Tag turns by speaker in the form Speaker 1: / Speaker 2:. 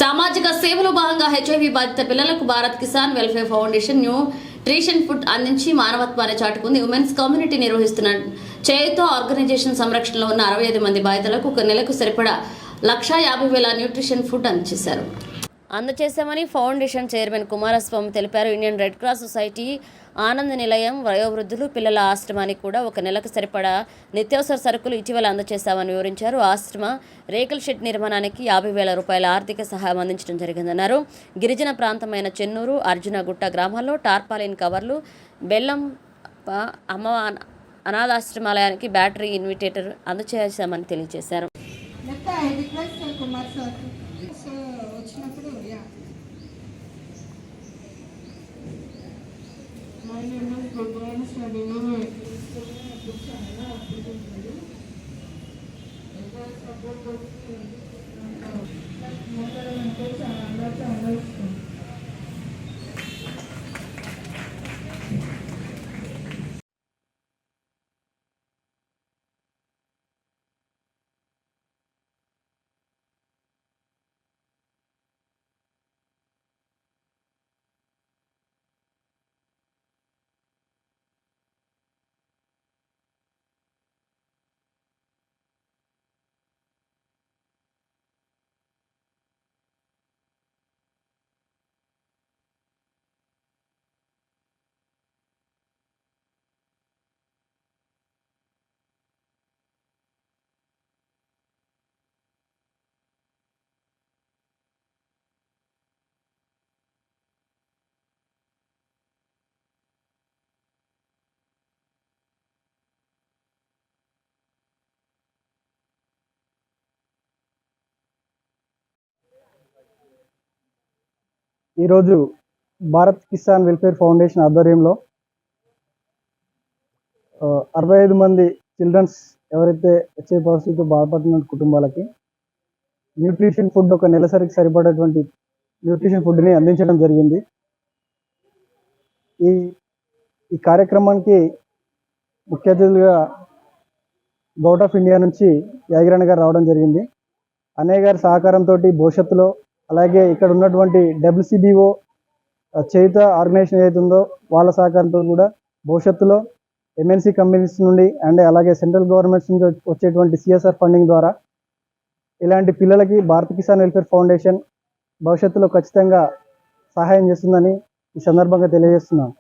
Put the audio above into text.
Speaker 1: సామాజిక సేవలో భాగంగా హెచ్ఐవి బాధిత పిల్లలకు Bharat Kisan welfare foundation nutrition food అందించి మానవత్వాన్ని చాటుకుంది. ఉమెన్స్ కమ్యూనిటీ నిర్వహిస్తున్న చేయుత ఆర్గనైజేషన్ సంరక్షణలో ఉన్న 65 మంది బాధితులకు ఒక నెలకు సరిపడా 1,50,000 న్యూట్రిషన్ ఫుడ్ అందజేశామని ఫౌండేషన్ చైర్మన్ కుమారస్వామి తెలిపారు. ఇండియన్ రెడ్ క్రాస్ సొసైటీ ఆనంద నిలయం వయోవృద్ధులు పిల్లల ఆశ్రమానికి కూడా ఒక నెలకు సరిపడా నిత్యావసర సరుకులు ఇటీవల అందజేశామని వివరించారు. ఆశ్రమ రేకుల షెడ్ నిర్మాణానికి 50,000 రూపాయల ఆర్థిక సహాయం అందించడం జరిగిందన్నారు. గిరిజన ప్రాంతమైన చెన్నూరు, అర్జునగుట్ట గ్రామాల్లో టార్పాలిన్ కవర్లు, బెల్లం అమ్మ అనాథాశ్రమాలయానికి బ్యాటరీ ఇన్విటేటర్ అందజేశామని తెలియజేశారు.
Speaker 2: ఈరోజు భారత్ కిసాన్ వెల్ఫేర్ ఫౌండేషన్ ఆధ్వర్యంలో 65 మంది చిల్డ్రన్స్ ఎవరైతే వచ్చే పరిస్థితితో బాధపడుతున్న కుటుంబాలకి న్యూట్రిషన్ ఫుడ్ ఒక నెలసరికి సరిపడేటువంటి న్యూట్రిషన్ ఫుడ్ని అందించడం జరిగింది. ఈ కార్యక్రమానికి ముఖ్య అతిథులుగా గౌట్ ఆఫ్ ఇండియా నుంచి యాగిరాణ గారు రావడం జరిగింది. అన్నయ్య గారి సహకారంతో భవిష్యత్తులో అలాగే ఇక్కడ ఉన్నటువంటి WCBO చేయుత ఆర్గనైజేషన్ ఏదైతే ఉందో వాళ్ళ సహకారంతో కూడా భవిష్యత్తులో MNC కంపెనీస్ నుండి అండ్ అలాగే సెంట్రల్ గవర్నమెంట్స్ నుంచి వచ్చేటువంటి CSR ఫండింగ్ ద్వారా ఇలాంటి పిల్లలకి భారత్ కిసాన్ వెల్ఫేర్ ఫౌండేషన్ భవిష్యత్తులో ఖచ్చితంగా సహాయం చేస్తుందని ఈ సందర్భంగా తెలియజేస్తున్నాను.